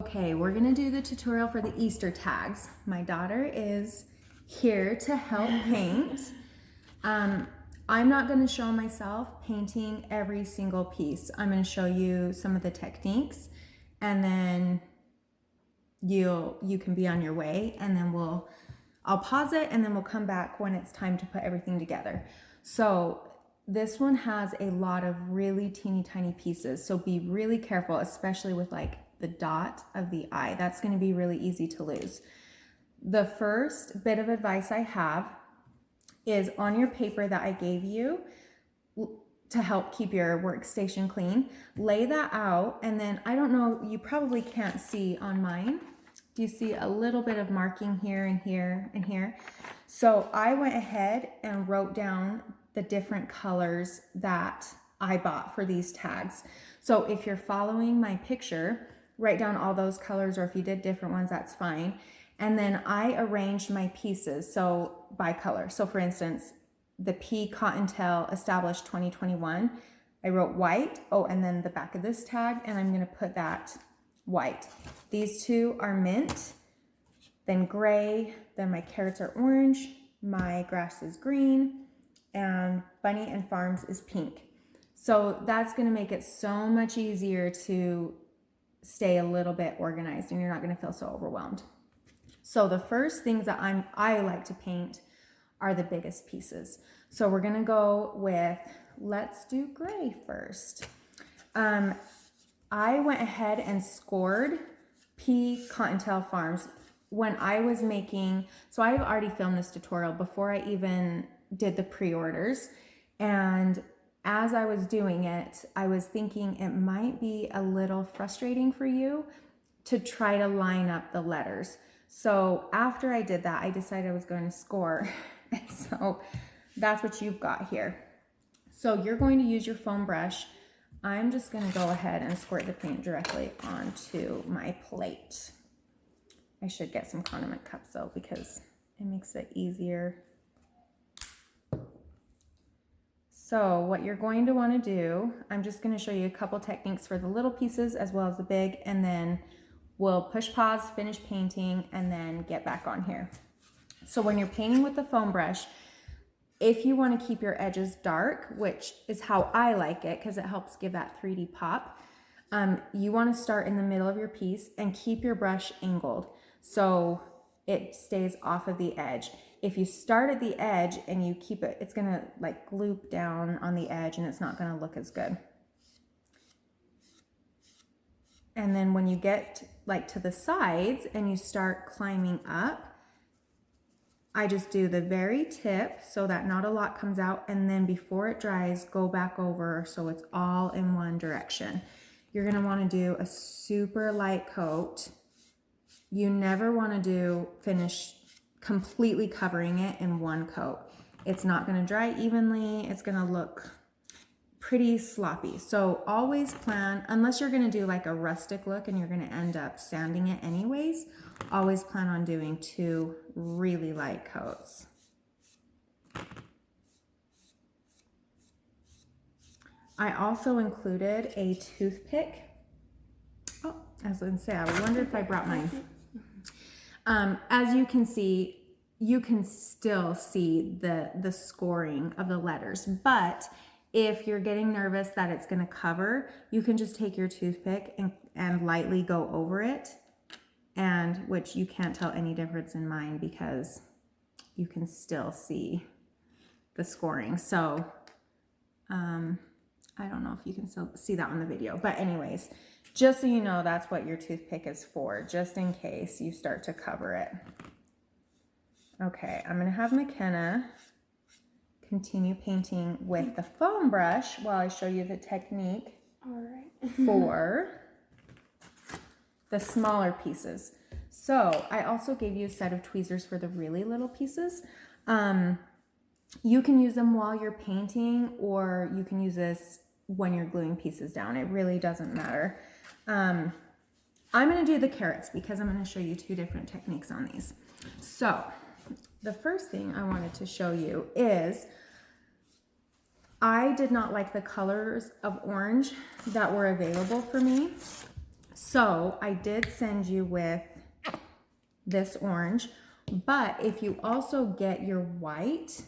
Okay, we're gonna do the tutorial for the Easter tags. My daughter is here to help paint. I'm not gonna show myself painting every single piece. I'm gonna show you some of the techniques, and then you can be on your way, and then I'll pause it, and then we'll come back when it's time to put everything together. So this one has a lot of really teeny tiny pieces, so be really careful, especially with like the dot of the eye. That's going to be really easy to lose. The first bit of advice I have is on your paper that I gave you to help keep your workstation clean, lay that out, and then I don't know, you probably can't see on mine. Do you see a little bit of marking here and here and here? So I went ahead and wrote down the different colors that I bought for these tags. So if you're following my picture, write down all those colors, or if you did different ones, that's fine. And then I arranged my pieces so by color. So for instance, the P Cottontail Established 2021, I wrote white. Oh, and then the back of this tag, and I'm gonna put that white. These two are mint, then gray, then my carrots are orange, my grass is green, and Bunny and Farms is pink. So that's gonna make it so much easier to stay a little bit organized, and you're not gonna feel so overwhelmed. So the first things that I like to paint are the biggest pieces. So we're gonna go with, let's do gray first. I went ahead and scored P Cottontail Farms when I was making, so I've already filmed this tutorial before I even did the pre-orders, and as I was doing it, I was thinking it might be a little frustrating for you to try to line up the letters. So after I did that, I decided I was going to score. And so that's what you've got here. So you're going to use your foam brush. I'm just going to go ahead and squirt the paint directly onto my plate. I should get some condiment cups though, because it makes it easier. So what you're going to want to do, I'm just going to show you a couple techniques for the little pieces as well as the big, and then we'll push pause, finish painting, and then get back on here. So when you're painting with the foam brush, if you want to keep your edges dark, which is how I like it because it helps give that 3D pop, you want to start in the middle of your piece and keep your brush angled so it stays off of the edge. If you start at the edge and you keep it, it's gonna like gloop down on the edge and it's not gonna look as good. And then when you get like to the sides and you start climbing up, I just do the very tip so that not a lot comes out, and then before it dries, go back over so it's all in one direction. You're gonna wanna do a super light coat. You never wanna finish completely covering it in one coat. It's not gonna dry evenly, it's gonna look pretty sloppy. So always plan, unless you're gonna do like a rustic look and you're gonna end up sanding it anyways, always plan on doing 2 really light coats. I also included a toothpick. Oh, I was gonna say, I wonder if I brought mine. As you can see, you can still see the scoring of the letters, but if you're getting nervous that it's gonna cover, you can just take your toothpick and lightly go over it, and which you can't tell any difference in mine because you can still see the scoring. So I don't know if you can still see that on the video, but anyways, just so you know, that's what your toothpick is for, just in case you start to cover it. Okay, I'm gonna have McKenna continue painting with the foam brush while I show you the technique for the smaller pieces. So I also gave you a set of tweezers for the really little pieces. You can use them while you're painting, or you can use this when you're gluing pieces down. It really doesn't matter. I'm gonna do the carrots because I'm gonna show you 2 different techniques on these. So the first thing I wanted to show you is I did not like the colors of orange that were available for me. So I did send you with this orange, but if you also get your white,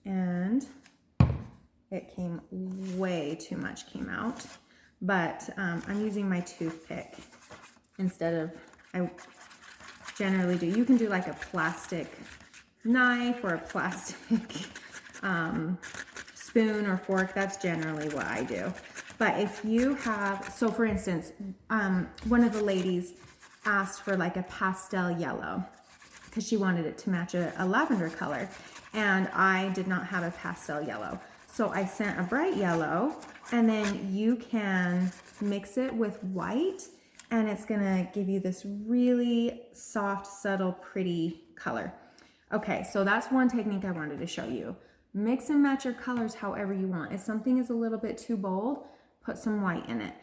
and it came way too much came out, but I'm using my toothpick instead of, I generally do, you can do like a plastic knife or a plastic spoon or fork. That's generally what I do. But if you have, so for instance, one of the ladies asked for like a pastel yellow because she wanted it to match a lavender color, and I did not have a pastel yellow. So I sent a bright yellow, and then you can mix it with white, and it's gonna give you this really soft, subtle, pretty color. Okay, so that's one technique I wanted to show you. Mix and match your colors however you want. If something is a little bit too bold, put some white in it.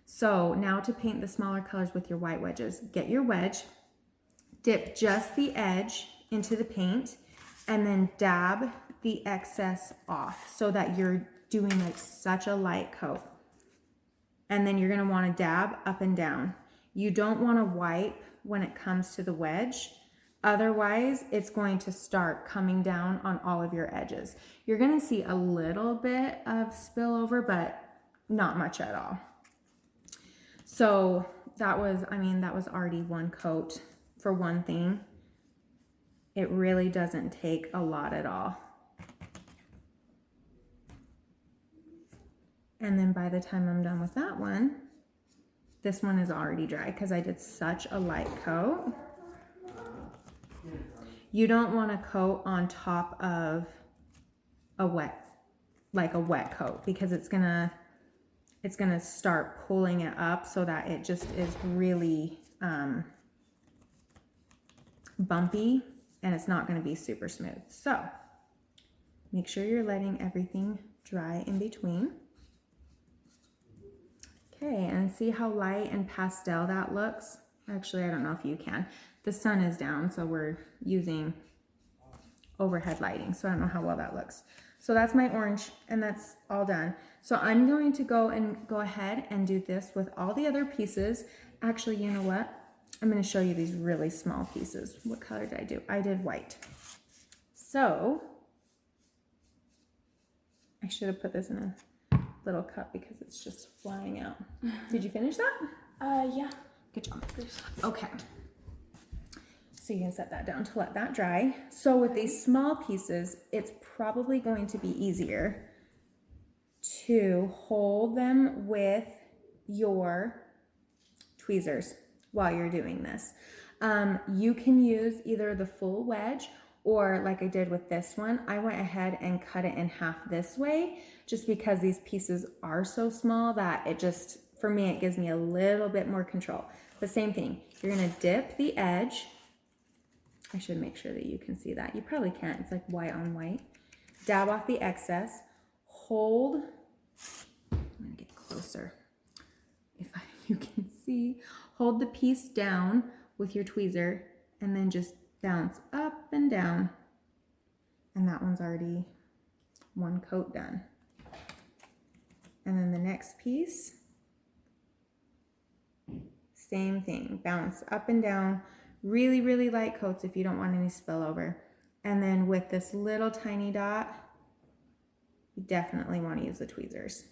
So now to paint the smaller colors with your white wedges, get your wedge, dip just the edge into the paint, and then dab the excess off so that you're doing like such a light coat. And then you're gonna wanna dab up and down. You don't wanna wipe when it comes to the wedge. Otherwise, it's going to start coming down on all of your edges. You're gonna see a little bit of spillover, but not much at all. So that was, I mean, that was already one coat for one thing. It really doesn't take a lot at all. And then by the time I'm done with that one, this one is already dry because I did such a light coat. You don't want to coat on top of a wet, like a wet coat, because it's gonna start pulling it up so that it just is really bumpy, and it's not going to be super smooth. So make sure you're letting everything dry in between. Okay, and see how light and pastel that looks? Actually, I don't know if you can. The sun is down, so we're using overhead lighting, so I don't know how well that looks. So that's my orange, and that's all done. So I'm going to go ahead and do this with all the other pieces. Actually, you know what? I'm going to show you these really small pieces. What color did I do? I did white. So I should have put this in a little cup because it's just flying out. Did you finish that? Yeah. Good job. Okay. So you can set that down to let that dry. So with these small pieces, it's probably going to be easier to hold them with your tweezers while you're doing this. You can use either the full wedge, or like I did with this one, I went ahead and cut it in half this way, just because these pieces are so small that it just, for me, it gives me a little bit more control. The same thing, you're gonna dip the edge. I should make sure that you can see that. You probably can't, it's like white on white. Dab off the excess, hold, I'm gonna get closer if you can see. Hold the piece down with your tweezer and then just bounce up and down. And that one's already one coat done. And then the next piece, same thing, bounce up and down. Really, really light coats if you don't want any spillover. And then with this little tiny dot, you definitely want to use the tweezers.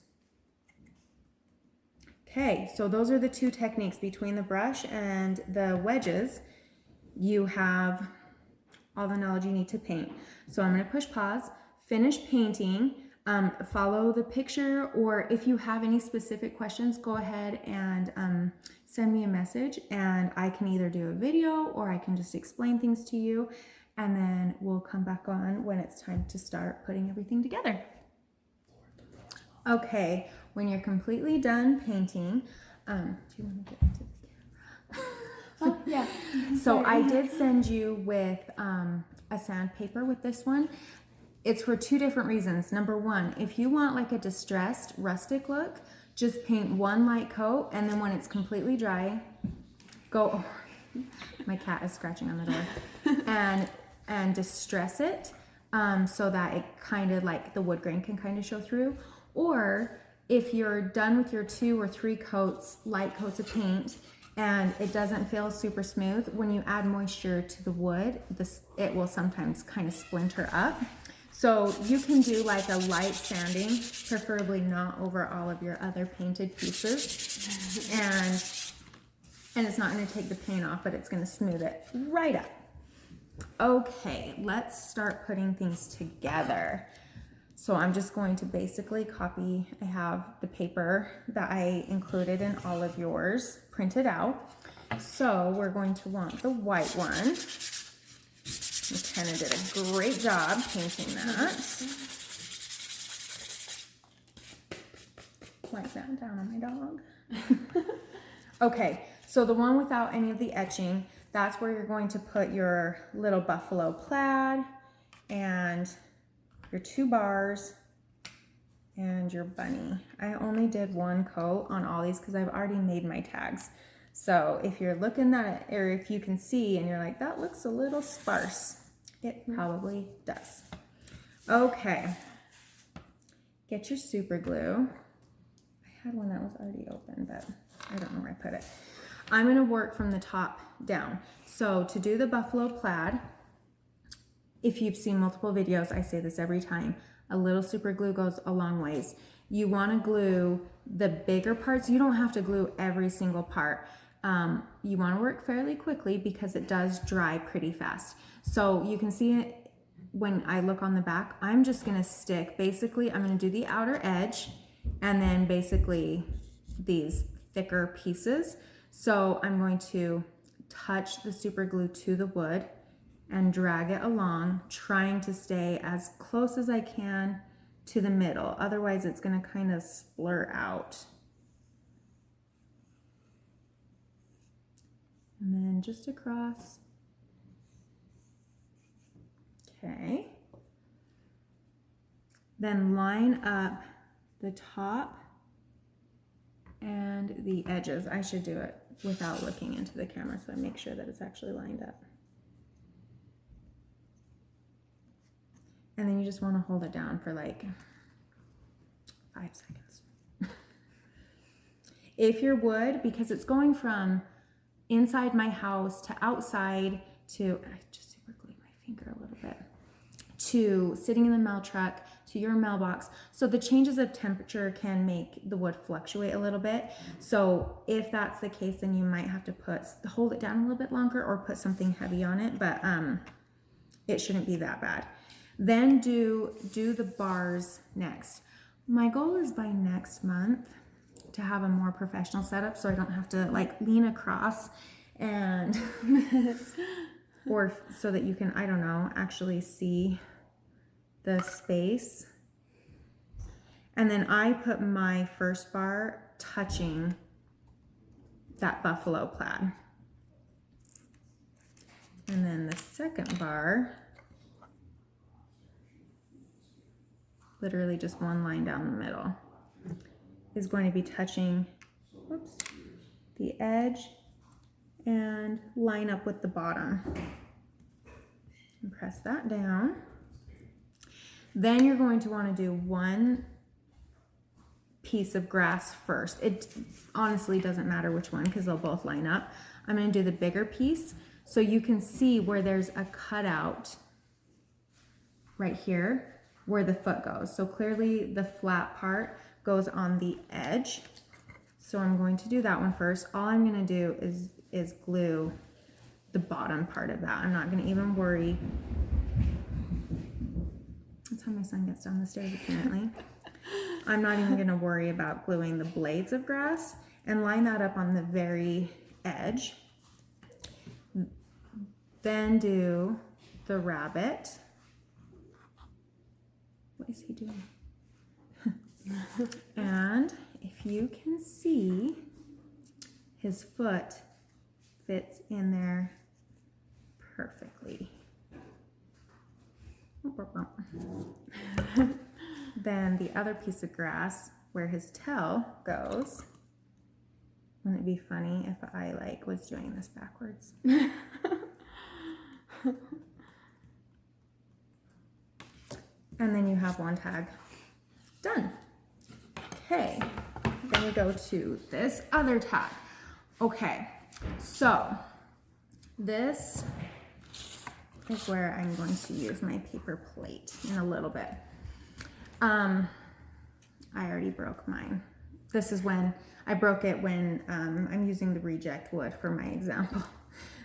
Okay, so those are the two techniques. Between the brush and the wedges, you have all the knowledge you need to paint. So I'm going to push pause, finish painting, follow the picture, or if you have any specific questions, go ahead and send me a message, and I can either do a video or I can just explain things to you, and then we'll come back on when it's time to start putting everything together. Okay, when you're completely done painting, do you want to get into the camera? Oh, yeah. So I did send you with a sandpaper with this one. It's for two different reasons. Number one, if you want like a distressed rustic look, just paint one light coat, and then when it's completely dry, go, my cat is scratching on the door, and distress it so that it kind of like the wood grain can kind of show through. Or if you're done with your 2 or 3 coats, light coats of paint, and it doesn't feel super smooth, when you add moisture to the wood, it will sometimes kind of splinter up. So you can do like a light sanding, preferably not over all of your other painted pieces. And it's not going to take the paint off, but it's going to smooth it right up. Okay, let's start putting things together. So I'm just going to basically copy, I have the paper that I included in all of yours printed out. So we're going to want the white one. McKenna did a great job painting that. Wipe that down on my dog. Okay, so the one without any of the etching, that's where you're going to put your little buffalo plaid and your 2 bars and your bunny. I only did 1 coat on all these because I've already made my tags. So if you're looking at it, or if you can see and you're like, that looks a little sparse, it probably does. Okay, get your super glue. I had one that was already open, but I don't know where I put it. I'm gonna work from the top down. So to do the buffalo plaid, if you've seen multiple videos, I say this every time, a little super glue goes a long ways. You want to glue the bigger parts. You don't have to glue every single part. You want to work fairly quickly because it does dry pretty fast. So you can see it when I look on the back. I'm just going to stick, basically, I'm going to do the outer edge and then basically these thicker pieces. So I'm going to touch the super glue to the wood and drag it along, trying to stay as close as I can to the middle. Otherwise, it's going to kind of splur out. And then just across. Okay. Then line up the top and the edges. I should do it without looking into the camera so I make sure that it's actually lined up. And then you just want to hold it down for like 5 seconds. If your wood, because it's going from inside my house to outside to, I just super glued my finger a little bit, to sitting in the mail truck, to your mailbox. So the changes of temperature can make the wood fluctuate a little bit. So if that's the case, then you might have to hold it down a little bit longer or put something heavy on it, but it shouldn't be that bad. Then do the bars next. My goal is by next month to have a more professional setup so I don't have to like lean across and or so that you can, I don't know, actually see the space. And then I put my first bar touching that buffalo plaid. And then the second bar, literally just one line down the middle, is going to be touching, whoops, the edge and line up with the bottom. And press that down. Then you're going to want to do one piece of grass first. It honestly doesn't matter which one because they'll both line up. I'm going to do the bigger piece so you can see where there's a cutout right here where the foot goes. So clearly the flat part goes on the edge. So I'm going to do that one first. All I'm going to do is glue the bottom part of that. I'm not going to even worry. That's how my son gets down the stairs apparently. I'm not even going to worry about gluing the blades of grass, and line that up on the very edge. Then do the rabbit. What is he doing? And if you can see, his foot fits in there perfectly. Then the other piece of grass where his tail goes. Wouldn't it be funny if I like was doing this backwards? And then you have one tag done. Okay, then we go to this other tag. Okay, so this is where I'm going to use my paper plate in a little bit. I already broke mine. This is when I broke it when I'm using the reject wood for my example.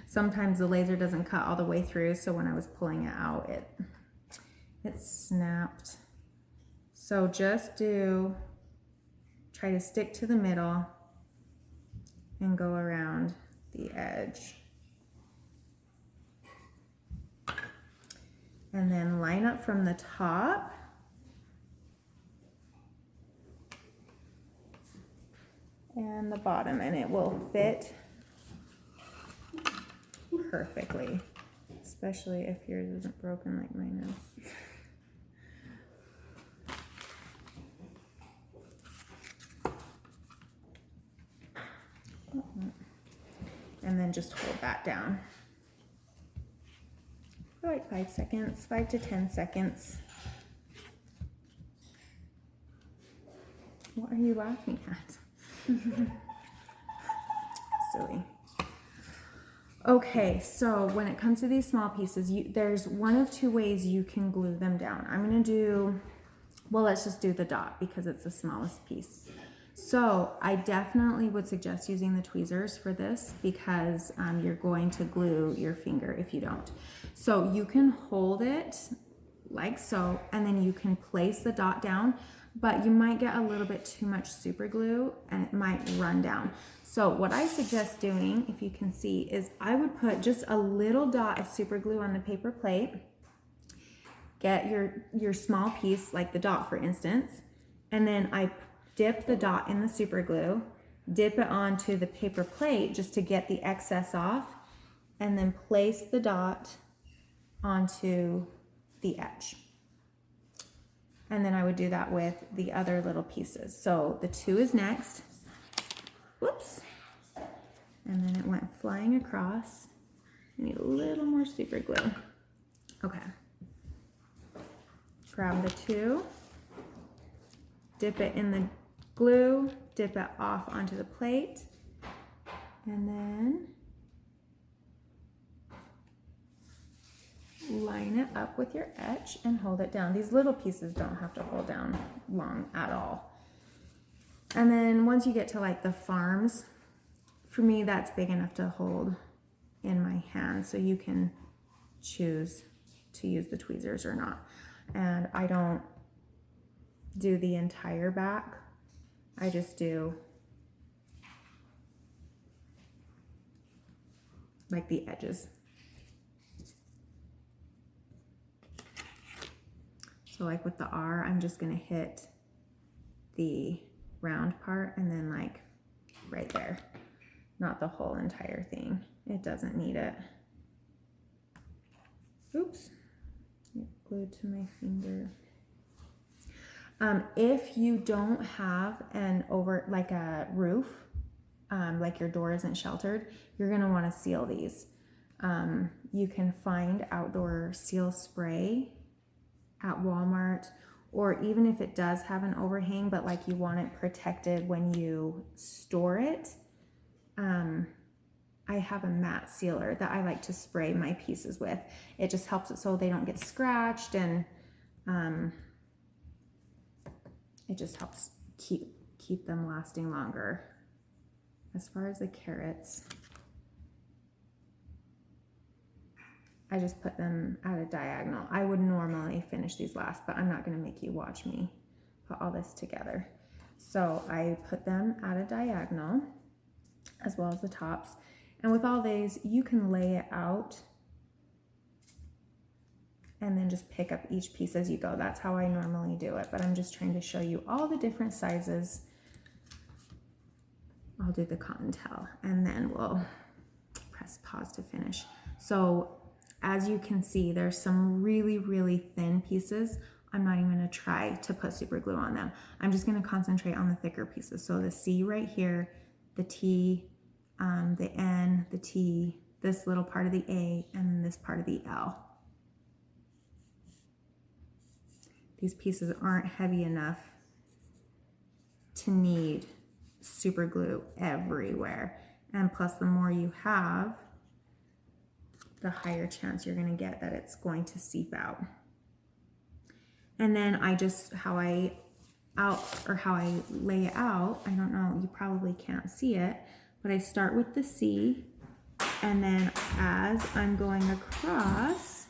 Sometimes the laser doesn't cut all the way through, so when I was pulling it out, it snapped. So just try to stick to the middle and go around the edge. And then line up from the top. And the bottom, and it will fit perfectly, especially if yours isn't broken like mine is. And then just hold that down for like 5 seconds, 5 to 10 seconds. What are you laughing at? Silly. Okay, so when it comes to these small pieces, there's one of two ways you can glue them down. I'm gonna do, well, let's just do the dot because it's the smallest piece. So I definitely would suggest using the tweezers for this because you're going to glue your finger if you don't. So you can hold it like so, and then you can place the dot down, but you might get a little bit too much super glue and it might run down. So what I suggest doing, if you can see, is I would put just a little dot of super glue on the paper plate. Get your small piece, like the dot for instance, and then I dip the dot in the super glue, dip it onto the paper plate just to get the excess off, and then place the dot onto the edge. And then I would do that with the other little pieces. So the 2 is next. Whoops. And then it went flying across. I need a little more super glue. Okay. Grab the 2, dip it in the glue, dip it off onto the plate, and then line it up with your edge and hold it down. These little pieces don't have to hold down long at all. And then once you get to like the farms, for me that's big enough to hold in my hand, so you can choose to use the tweezers or not. And I don't do the entire back, I just do like the edges. So like with the R, I'm just gonna hit the round part and then like right there, not the whole entire thing. It doesn't need it. Oops, it glued to my finger. If you don't have like a roof, like your door isn't sheltered, you're gonna wanna seal these. You can find outdoor seal spray at Walmart, or even if it does have an overhang, but like you want it protected when you store it. I have a matte sealer that I like to spray my pieces with. It just helps it so they don't get scratched, and it just helps keep them lasting longer. As far as the carrots, I just put them at a diagonal. I would normally finish these last, but I'm not gonna make you watch me put all this together. So I put them at a diagonal, as well as the tops. And with all these, you can lay it out and then just pick up each piece as you go. That's how I normally do it, but I'm just trying to show you all the different sizes. I'll do the cottontail and then we'll press pause to finish. So as you can see, there's some really, really thin pieces. I'm not even gonna try to put super glue on them. I'm just gonna concentrate on the thicker pieces. So the C right here, the T, the N, the T, this little part of the A, and then this part of the L. These pieces aren't heavy enough to need super glue everywhere. And plus, the more you have, the higher chance you're going to get that it's going to seep out. And then how I lay it out, I don't know, you probably can't see it, but I start with the C, and then as I'm going across,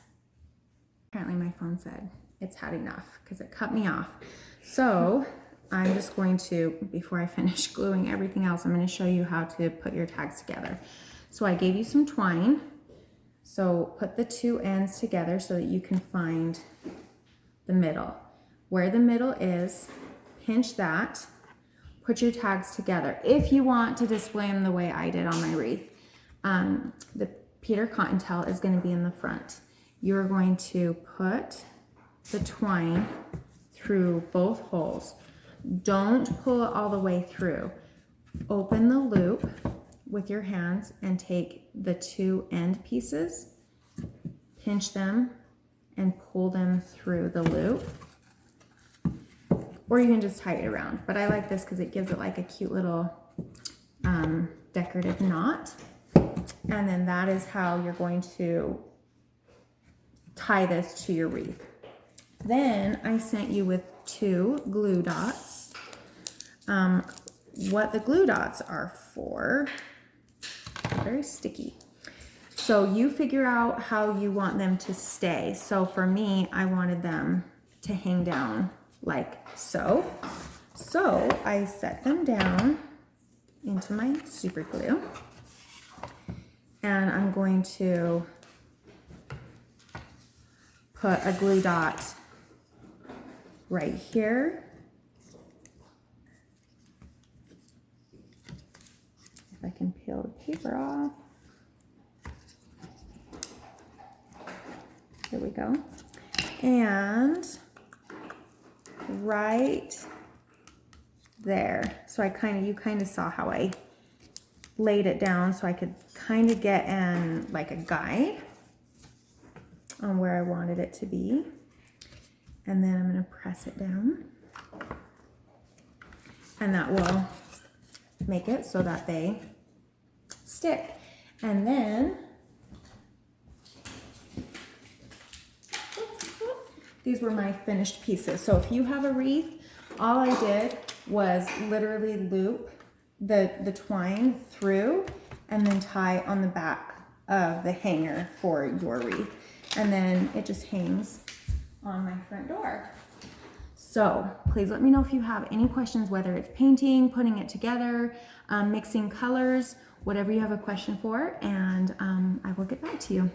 apparently my phone said it's had enough because it cut me off. So I'm just going to, before I finish gluing everything else, I'm going to show you how to put your tags together. So I gave you some twine. So put the two ends together so that you can find the middle. Where the middle is, pinch that, put your tags together. If you want to display them the way I did on my wreath, the Peter Cottontail is going to be in the front. You're going to put the twine through both holes. Don't pull it all the way through. Open the loop with your hands and take the two end pieces, pinch them, and pull them through the loop. Or you can just tie it around. But I like this because it gives it like a cute little decorative knot. And then that is how you're going to tie this to your wreath. Then I sent you with 2 glue dots. What the glue dots are for, they're very sticky. So you figure out how you want them to stay. So for me, I wanted them to hang down like so. So I set them down into my super glue, and I'm going to put a glue dot right here. If I can peel the paper off. There we go. And right there. So you kind of saw how I laid it down so I could kind of get in like a guide on where I wanted it to be. And then I'm going to press it down. And that will make it so that they stick. And then these were my finished pieces. So if you have a wreath, all I did was literally loop the twine through and then tie on the back of the hanger for your wreath. And then it just hangs on my front door. So please let me know if you have any questions, whether it's painting, putting it together, mixing colors, whatever you have a question for, and I will get back to you.